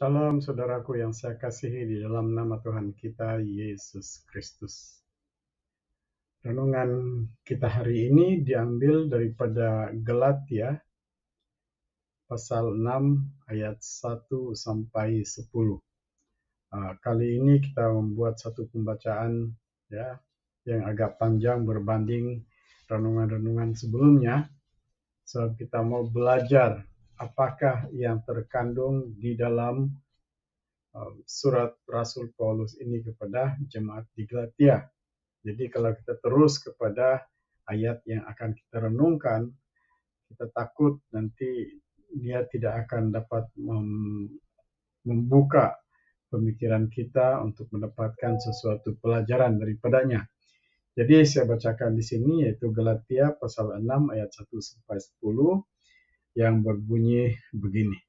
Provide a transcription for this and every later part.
Shalom saudaraku yang saya kasihi di dalam nama Tuhan kita Yesus Kristus. Renungan kita hari ini diambil daripada Galatia pasal 6 ayat 1 sampai 10. Kali ini kita membuat satu pembacaan ya yang agak panjang berbanding renungan-renungan sebelumnya. Sebab kita mau belajar apakah yang terkandung di dalam surat Rasul Paulus ini kepada jemaat di Galatia. Jadi kalau kita terus kepada ayat yang akan kita renungkan, kita takut nanti dia tidak akan dapat membuka pemikiran kita untuk mendapatkan sesuatu pelajaran daripadanya. Jadi saya bacakan di sini yaitu Galatia pasal 6 ayat 1 sampai 10 yang berbunyi begini.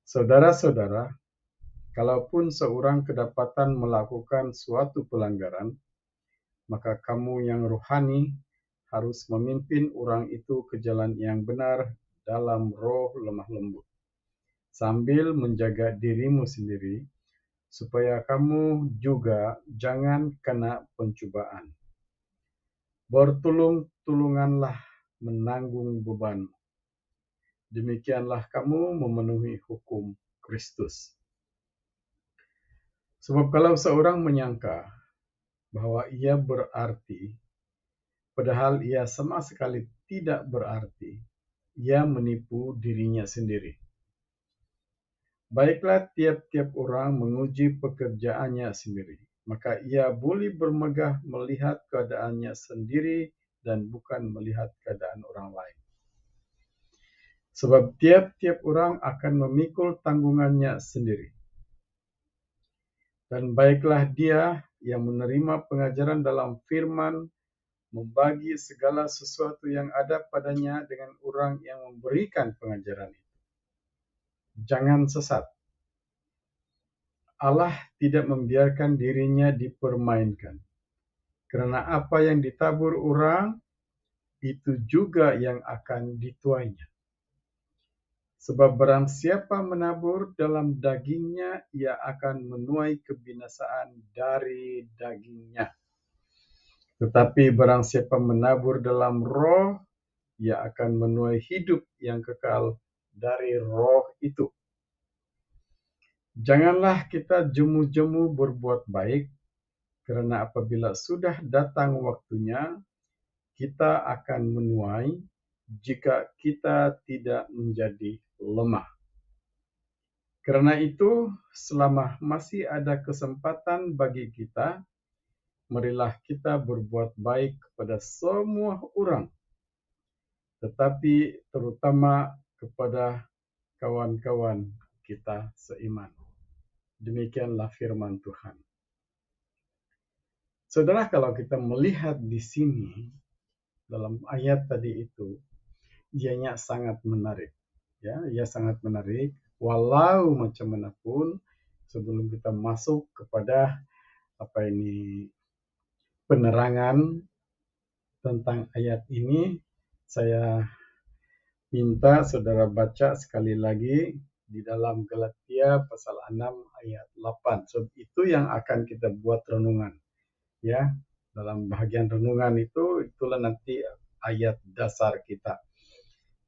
Saudara-saudara, kalaupun seorang kedapatan melakukan suatu pelanggaran, maka kamu yang rohani harus memimpin orang itu ke jalan yang benar dalam roh lemah lembut, sambil menjaga dirimu sendiri, supaya kamu juga jangan kena pencobaan. Bertulung-tulunganlah menanggung beban. Demikianlah kamu memenuhi hukum Kristus. Sebab kalau seorang menyangka bahwa ia berarti, padahal ia sama sekali tidak berarti, ia menipu dirinya sendiri. Baiklah tiap-tiap orang menguji pekerjaannya sendiri, maka ia boleh bermegah melihat keadaannya sendiri dan bukan melihat keadaan orang lain. Sebab tiap-tiap orang akan memikul tanggungannya sendiri. Dan baiklah dia yang menerima pengajaran dalam firman membagi segala sesuatu yang ada padanya dengan orang yang memberikan pengajaran itu. Jangan sesat. Allah tidak membiarkan dirinya dipermainkan. Karena apa yang ditabur orang, itu juga yang akan dituainya. Sebab barang siapa menabur dalam dagingnya, ia akan menuai kebinasaan dari dagingnya. Tetapi barang siapa menabur dalam roh, ia akan menuai hidup yang kekal dari roh itu. Janganlah kita jemu-jemu berbuat baik, karena apabila sudah datang waktunya, kita akan menuai jika kita tidak menjadi lemah. Karena itu, selama masih ada kesempatan bagi kita, marilah kita berbuat baik kepada semua orang, tetapi terutama kepada kawan-kawan kita seiman. Demikianlah firman Tuhan. Saudara, kalau kita melihat di sini, dalam ayat tadi itu, dianya sangat menarik. Ya, ia sangat menarik. Walau macam manapun, sebelum kita masuk kepada penerangan tentang ayat ini, saya minta saudara baca sekali lagi di dalam Galatia pasal 6 ayat 8. So, itu yang akan kita buat renungan. Ya, dalam bagian renungan itu, itulah nanti ayat dasar kita.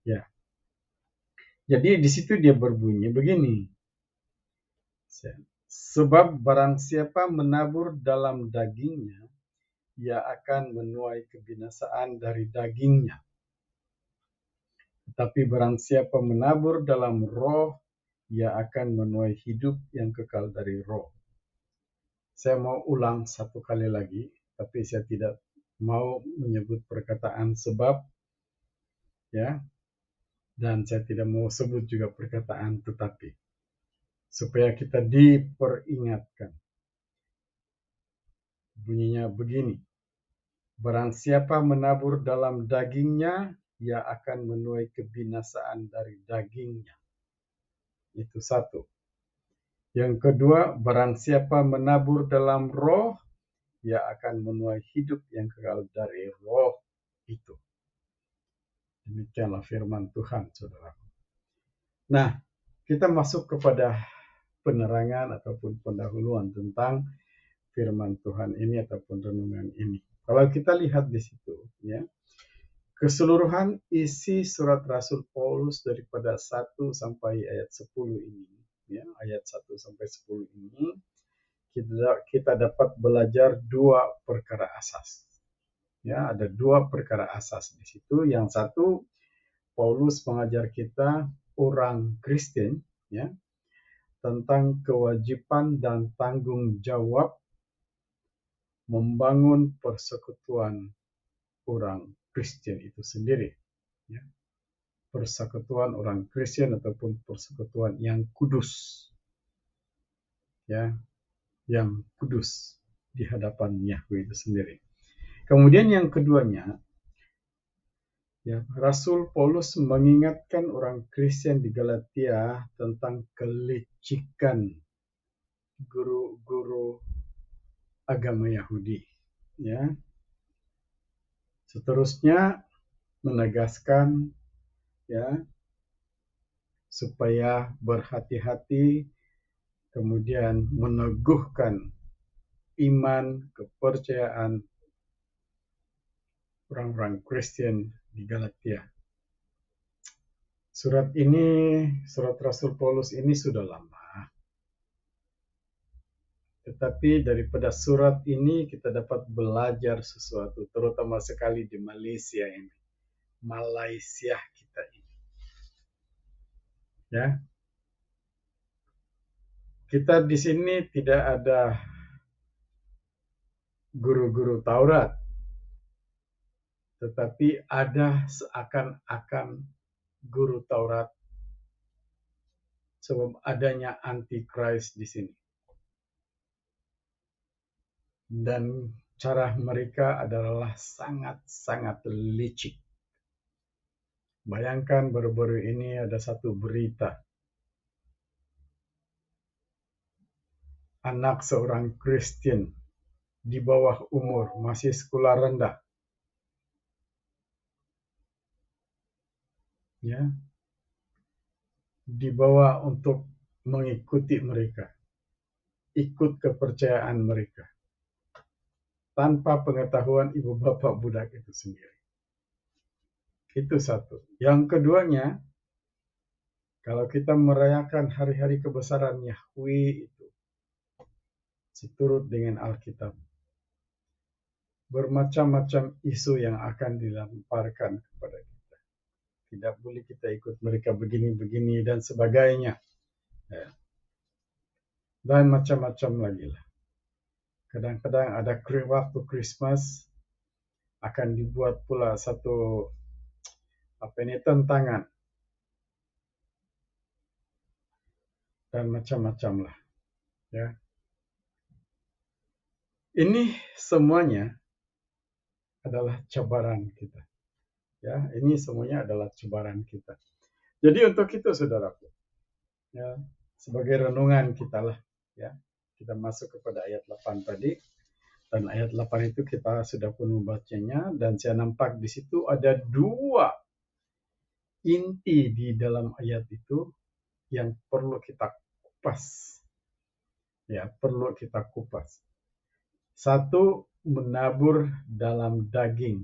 Ya. Jadi di situ dia berbunyi begini. Sebab barang siapa menabur dalam dagingnya, ia akan menuai kebinasaan dari dagingnya. Tetapi barang siapa menabur dalam roh, ia akan menuai hidup yang kekal dari roh. Saya mau ulang satu kali lagi, tapi saya tidak mau menyebut perkataan sebab, ya, dan saya tidak mau sebut juga perkataan tetapi, supaya kita diperingatkan. Bunyinya begini. Barang siapa menabur dalam dagingnya, ia akan menuai kebinasaan dari dagingnya. Itu satu. Yang kedua, barang siapa menabur dalam roh, ia akan menuai hidup yang kekal dari roh itu. Demikianlah firman Tuhan, saudara. Nah, kita masuk kepada penerangan ataupun pendahuluan tentang firman Tuhan ini ataupun renungan ini. Kalau kita lihat di situ, ya, keseluruhan isi surat Rasul Paulus daripada 1 sampai ayat 10 ini, ya, ayat 1 sampai 10 ini, kita dapat belajar dua perkara asas. Ya, ada dua perkara asas di situ. Yang satu, Paulus mengajar kita orang Kristen, ya, tentang kewajiban dan tanggung jawab membangun persekutuan orang Kristen itu sendiri. Ya. Persekutuan orang Kristen ataupun persekutuan yang kudus. Ya, yang kudus di hadapan Yahweh itu sendiri. Kemudian yang keduanya, ya, Rasul Paulus mengingatkan orang Kristen di Galatia tentang kelicikan guru-guru agama Yahudi. Ya. Seterusnya menegaskan, ya, supaya berhati-hati, kemudian meneguhkan iman, kepercayaan orang-orang Kristen di Galatia. Surat Rasul Paulus ini sudah lama. Tetapi daripada surat ini kita dapat belajar sesuatu, terutama sekali di Malaysia ini. Malaysia kita ini. Ya. Kita di sini tidak ada guru-guru Taurat. Tetapi ada seakan-akan guru Taurat sebab adanya antikris di sini. Dan cara mereka adalah sangat-sangat licik. Bayangkan baru-baru ini ada satu berita. Anak seorang Kristen di bawah umur, masih sekolah rendah. Ya. Dibawa untuk mengikuti mereka. Ikut kepercayaan mereka. Tanpa pengetahuan ibu bapak budak itu sendiri. Itu satu. Yang keduanya, kalau kita merayakan hari-hari kebesaran Yahweh itu, seturut dengan Alkitab, bermacam-macam isu yang akan dilemparkan kepada kita. Tidak boleh kita ikut mereka begini-begini dan sebagainya. Ya. Dan macam-macam lagi lah. Kadang-kadang ada waktu Christmas akan dibuat pula satu tentangan dan macam-macam lah. Ya. Ini semuanya adalah cabaran kita. Ya, ini semuanya adalah cabaran kita. Jadi untuk itu, saudaraku, ya, sebagai renungan kita lah, ya, kita masuk kepada ayat 8 tadi. Dan ayat 8 itu kita sudah pun membacanya, dan saya nampak di situ ada dua inti di dalam ayat itu yang perlu kita kupas. Ya, perlu kita kupas. Satu, menabur dalam daging,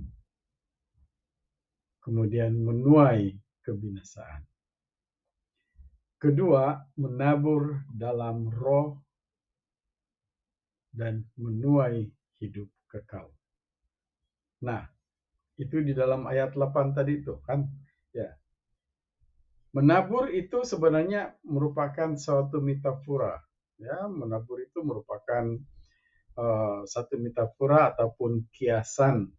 kemudian menuai kebinasaan. Kedua, menabur dalam roh dan menuai hidup kekal. Nah, itu di dalam ayat 8 tadi itu kan, ya. Menabur itu sebenarnya merupakan suatu metafora, ya. Menabur itu merupakan satu metafora ataupun kiasan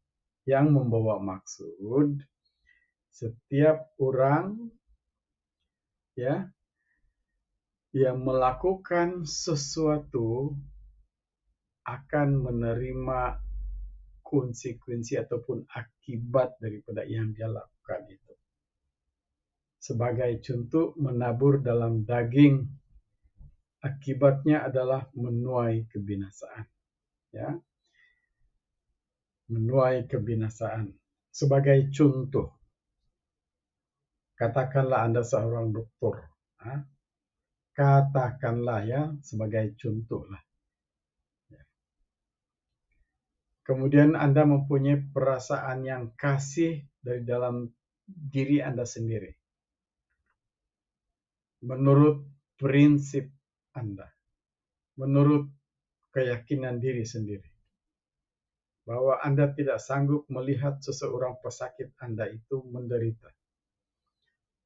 yang membawa maksud setiap orang, ya, yang melakukan sesuatu akan menerima konsekuensi ataupun akibat daripada yang dia lakukan itu. Sebagai contoh, menabur dalam daging, akibatnya adalah menuai kebinasaan. Ya. Menuai kebinasaan. Sebagai contoh, katakanlah Anda seorang dokter. Katakanlah ya, sebagai contoh lah. Kemudian Anda mempunyai perasaan yang kasih dari dalam diri Anda sendiri. Menurut prinsip Anda. Menurut keyakinan diri sendiri. Bahwa Anda tidak sanggup melihat seseorang pesakit Anda itu menderita.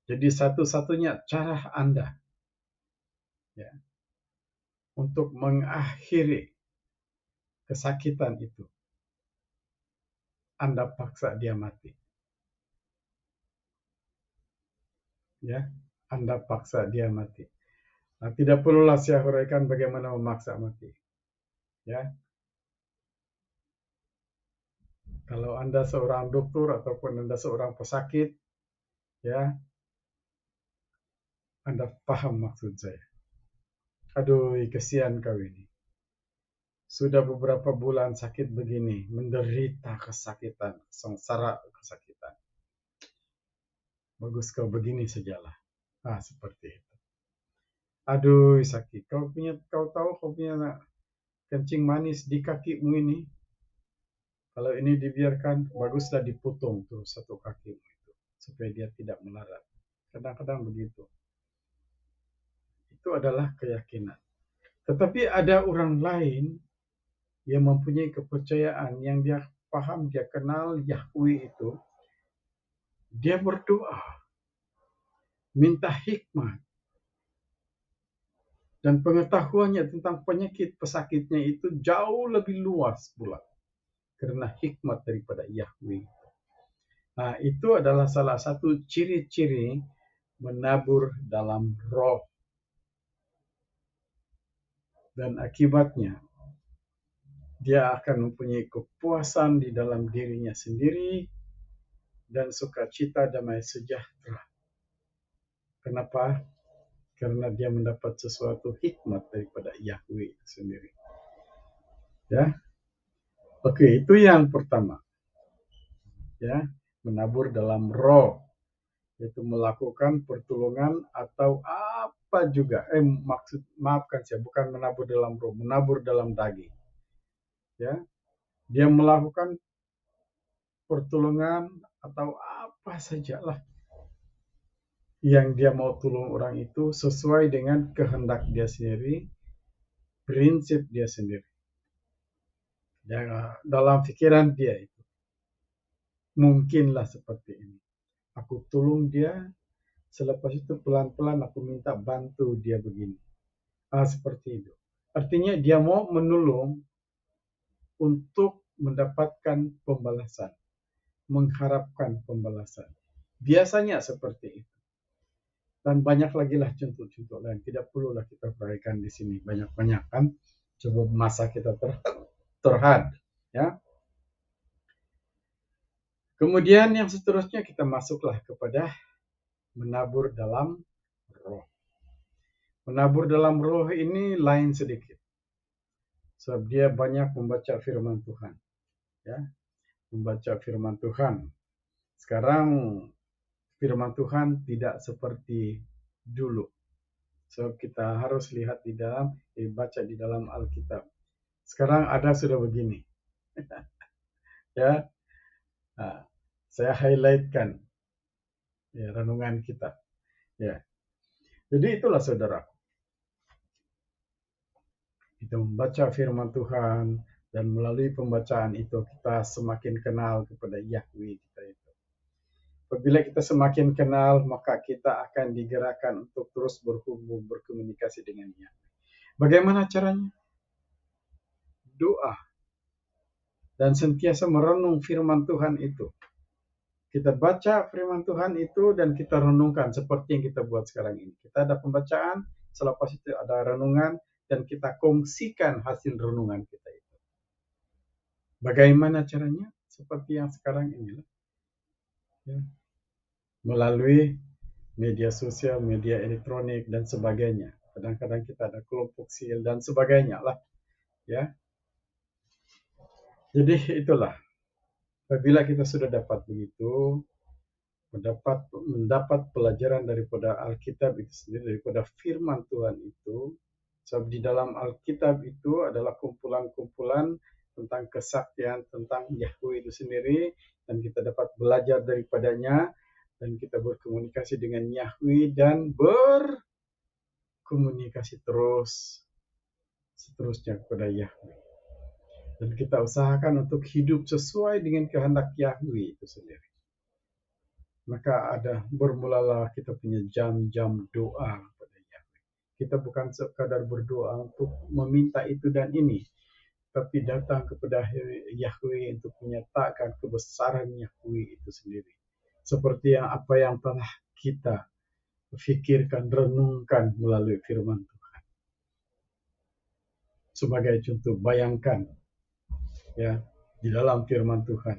Jadi satu-satunya cara Anda ya, untuk mengakhiri kesakitan itu, Anda paksa dia mati. Ya, Anda paksa dia mati. Nah, tidak perlulah saya huraikan bagaimana memaksa mati. Ya, kalau Anda seorang dokter ataupun Anda seorang pesakit, ya, Anda paham maksud saya. Aduh, kesian kau ini. Sudah beberapa bulan sakit begini, menderita kesakitan, sengsara kesakitan. Bagus kau begini sajalah. Nah, seperti itu. Aduh, sakit. Kau tahu kau punya kencing manis di kakimu ini. Kalau ini dibiarkan, baguslah dipotong tuh satu kakimu itu, supaya dia tidak melarat. Kadang-kadang begitu. Itu adalah keyakinan. Tetapi ada orang lain yang mempunyai kepercayaan, yang dia paham, dia kenal Yahweh itu. Dia berdoa, minta hikmat. Dan pengetahuannya tentang penyakit pesakitnya itu jauh lebih luas pula. Karena hikmat daripada Yahweh. Nah, itu adalah salah satu ciri-ciri menabur dalam roh. Dan akibatnya, dia akan mempunyai kepuasan di dalam dirinya sendiri dan sukacita damai sejahtera. Kenapa? Karena dia mendapat sesuatu hikmat daripada Yahweh sendiri. Ya, oke, itu yang pertama. Ya, menabur dalam roh, yaitu melakukan pertolongan atau apa juga. Maafkan saya, bukan menabur dalam roh, menabur dalam daging. Ya, dia melakukan pertolongan atau apa sajalah yang dia mau tolong orang itu sesuai dengan kehendak dia sendiri, prinsip dia sendiri. Ya, dalam pikiran dia itu. Mungkinlah seperti ini. Aku tolong dia, selepas itu pelan-pelan aku minta bantu dia begini. Seperti itu. Artinya dia mau menolong untuk mendapatkan pembalasan. Mengharapkan pembalasan. Biasanya seperti itu. Dan banyak lagi lah contoh-contoh lain. Tidak perlulah kita perhatikan di sini. Banyak-banyak kan. Coba masa kita terhad. Ya. Kemudian yang seterusnya kita masuklah kepada menabur dalam roh. Menabur dalam roh ini lain sedikit. Sebab dia banyak membaca firman Tuhan. Ya. Membaca firman Tuhan. Sekarang firman Tuhan tidak seperti dulu. Sebab kita harus lihat di dalam, baca di dalam Alkitab. Sekarang ada sudah begini. Ya. Nah, saya highlightkan ya, renungan kita. Ya. Jadi itulah saudara. Kita membaca firman Tuhan dan melalui pembacaan itu kita semakin kenal kepada Yahweh kita itu. Apabila kita semakin kenal, maka kita akan digerakkan untuk terus berhubung, berkomunikasi dengan Dia. Bagaimana caranya? Doa. Dan sentiasa merenung firman Tuhan itu. Kita baca firman Tuhan itu dan kita renungkan seperti yang kita buat sekarang ini. Kita ada pembacaan, selepas itu ada renungan, dan kita kongsikan hasil renungan kita itu. Bagaimana caranya? Seperti yang sekarang ini. Ya. Melalui media sosial, media elektronik, dan sebagainya. Kadang-kadang kita ada kelompok sil dan sebagainya lah. Ya. Jadi itulah. Apabila kita sudah dapat begitu, mendapat pelajaran daripada Alkitab itu sendiri, daripada firman Tuhan itu. Sebab di dalam Alkitab itu adalah kumpulan-kumpulan tentang kesaktian, tentang Yahweh itu sendiri, dan kita dapat belajar daripadanya, dan kita berkomunikasi dengan Yahweh dan berkomunikasi seterusnya kepada Yahweh. Dan kita usahakan untuk hidup sesuai dengan kehendak Yahweh itu sendiri. Maka bermulalah kita punya jam-jam doa kepada Yahweh. Kita bukan sekadar berdoa untuk meminta itu dan ini, tapi datang kepada Yahweh untuk menyatakan kebesaran Yahweh itu sendiri. Seperti apa yang telah kita pikirkan, renungkan melalui firman Tuhan. Sebagai contoh, bayangkan ya, di dalam firman Tuhan,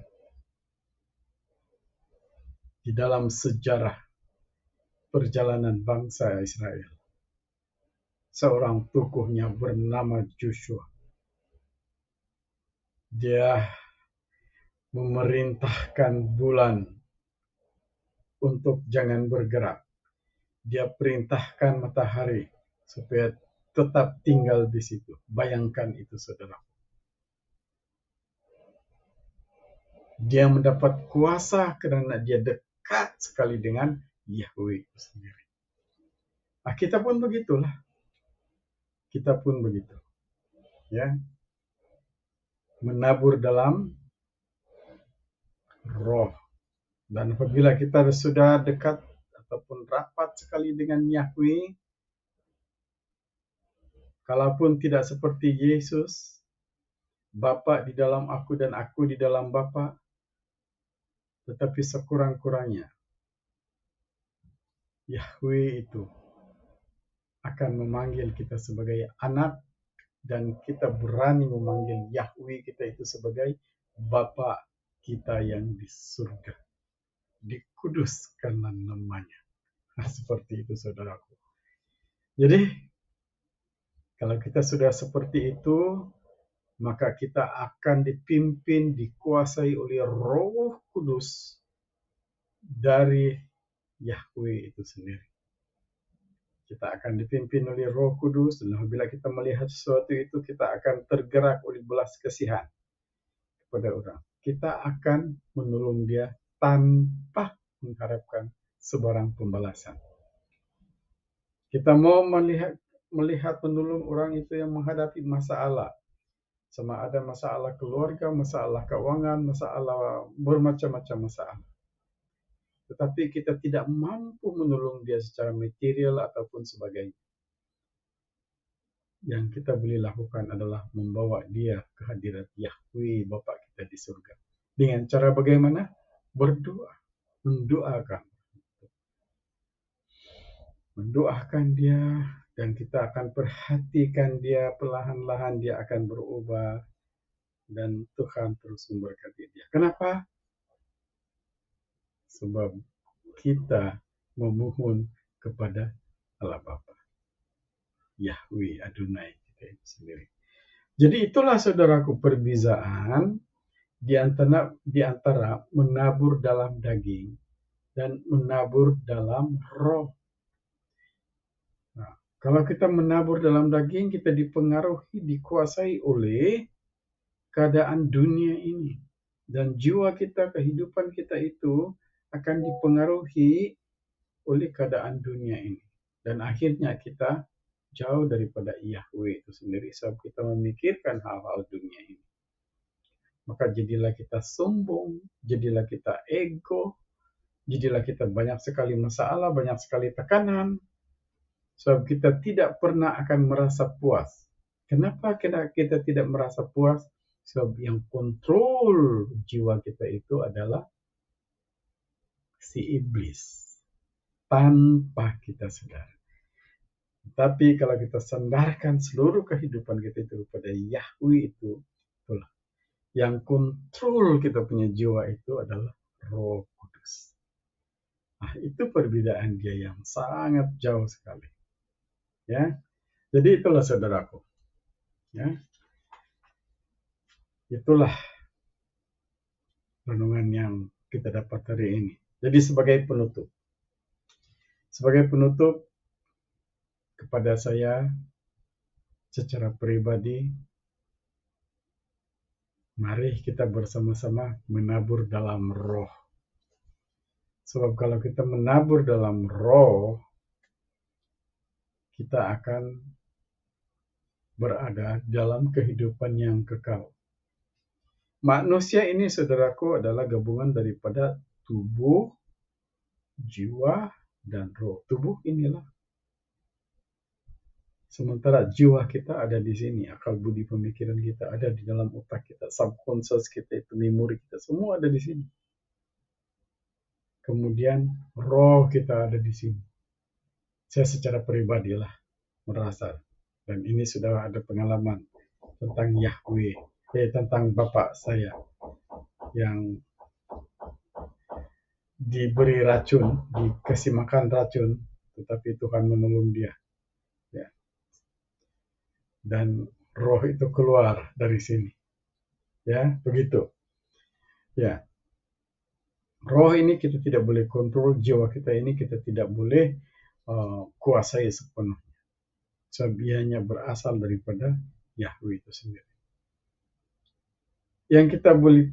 di dalam sejarah perjalanan bangsa Israel, seorang tokohnya bernama Joshua. Dia memerintahkan bulan untuk jangan bergerak. Dia perintahkan matahari supaya tetap tinggal di situ. Bayangkan itu, saudara. Dia mendapat kuasa karena dia dekat sekali dengan Yahweh itu sendiri. Nah, kita pun begitulah. Kita pun begitu. Ya. Menabur dalam roh. Dan apabila kita sudah dekat ataupun rapat sekali dengan Yahweh, kalaupun tidak seperti Yesus, Bapa di dalam aku dan aku di dalam Bapa, tetapi sekurang-kurangnya Yahweh itu akan memanggil kita sebagai anak, dan kita berani memanggil Yahweh kita itu sebagai Bapa kita yang di surga. Dikuduskanlah namanya. Nah, seperti itu, saudaraku. Jadi, kalau kita sudah seperti itu, maka kita akan dipimpin, dikuasai oleh Roh Kudus dari Yahweh itu sendiri. Kita akan dipimpin oleh Roh Kudus, dan apabila kita melihat sesuatu itu, kita akan tergerak oleh belas kasihan kepada orang. Kita akan menolong dia tanpa mengharapkan sebarang pembalasan. Kita mau melihat menolong orang itu yang menghadapi masalah. Sama ada masalah keluarga, masalah keuangan, masalah bermacam-macam masalah. Tetapi kita tidak mampu menolong dia secara material ataupun sebagainya. Yang kita boleh lakukan adalah membawa dia ke hadirat Yahweh Bapa kita di surga. Dengan cara bagaimana? Berdoa, mendoakan dia, dan kita akan perhatikan dia, perlahan-lahan dia akan berubah, dan Tuhan terus memberkati dia. Kenapa? Sebab kita memohon kepada Allah Bapa, Yahweh Adonai kita itu sendiri. Jadi itulah, saudaraku, perbezaan di antara menabur dalam daging dan menabur dalam roh. Nah, kalau kita menabur dalam daging, kita dipengaruhi, dikuasai oleh keadaan dunia ini. Dan jiwa kita, kehidupan kita itu akan dipengaruhi oleh keadaan dunia ini. Dan akhirnya kita jauh daripada Yahweh itu sendiri, sebab kita memikirkan hal-hal dunia ini. Maka jadilah kita sombong, jadilah kita ego, jadilah kita banyak sekali masalah, banyak sekali tekanan, sebab kita tidak pernah akan merasa puas. Kenapa kita tidak merasa puas? Sebab yang kontrol jiwa kita itu adalah si iblis, tanpa kita sadar. Tapi kalau kita sandarkan seluruh kehidupan kita itu kepada Yahweh itu, itulah yang kontrol kita punya jiwa itu adalah Roh Kudus. Nah, itu perbedaan dia yang sangat jauh sekali. Ya, jadi itulah, saudaraku. Ya, itulah renungan yang kita dapat hari ini. Jadi sebagai penutup kepada saya secara pribadi, mari kita bersama-sama menabur dalam roh. Sebab kalau kita menabur dalam roh, kita akan berada dalam kehidupan yang kekal. Manusia ini, saudaraku, adalah gabungan daripada tubuh, jiwa, dan roh. Tubuh inilah. Sementara jiwa kita ada di sini, akal budi pemikiran kita ada di dalam otak kita, subconscious kita itu, memori kita, semua ada di sini. Kemudian roh kita ada di sini. Saya secara pribadi lah merasa, dan ini sudah ada pengalaman tentang Yahweh, tentang Bapak saya yang diberi racun, dikasih makan racun, tetapi Tuhan menolong dia. Ya. Dan roh itu keluar dari sini. Ya, begitu. Ya. Roh ini kita tidak boleh kontrol, jiwa kita ini kita tidak boleh kuasai sepenuhnya. Sebab ianya berasal daripada Yahweh itu sendiri. Yang kita boleh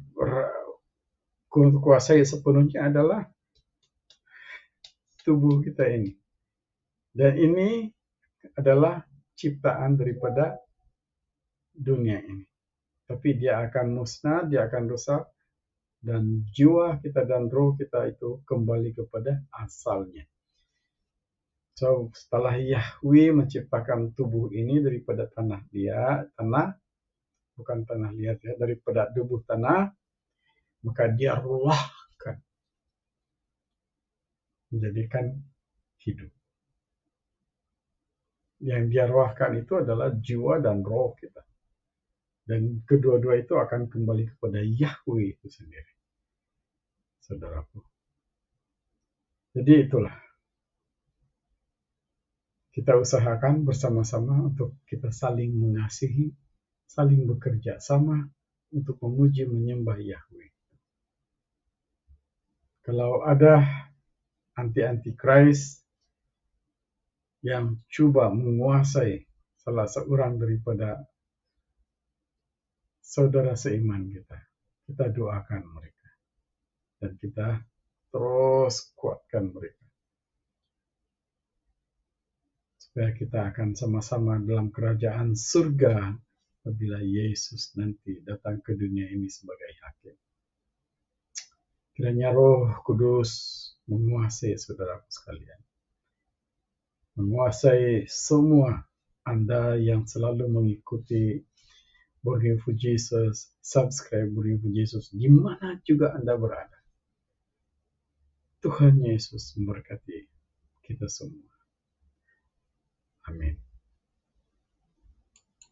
kuasai sepenuhnya adalah tubuh kita ini. Dan ini adalah ciptaan daripada dunia ini. Tapi dia akan musnah, dia akan rusak, dan jiwa kita dan roh kita itu kembali kepada asalnya. So, setelah Yahweh menciptakan tubuh ini daripada tanah, bukan tanah liat ya, daripada debu tanah, maka dia ruahkan, menjadikan hidup. Yang dia ruahkan itu adalah jiwa dan roh kita. Dan kedua-dua itu akan kembali kepada Yahweh itu sendiri, saudaraku. Jadi itulah. Kita usahakan bersama-sama untuk kita saling mengasihi, saling bekerja sama untuk memuji menyembah Yahweh. Kalau ada anti-Christ yang coba menguasai salah seorang daripada saudara seiman kita doakan mereka. Dan kita terus kuatkan mereka. Supaya kita akan sama-sama dalam kerajaan surga apabila Yesus nanti datang ke dunia ini sebagai hakim. Kiranya Roh Kudus menguasai saudaraku sekalian. Menguasai semua Anda yang selalu mengikuti Burning for Jesus, subscribe Burning for Jesus, di mana juga Anda berada. Tuhan Yesus memberkati kita semua. Amin.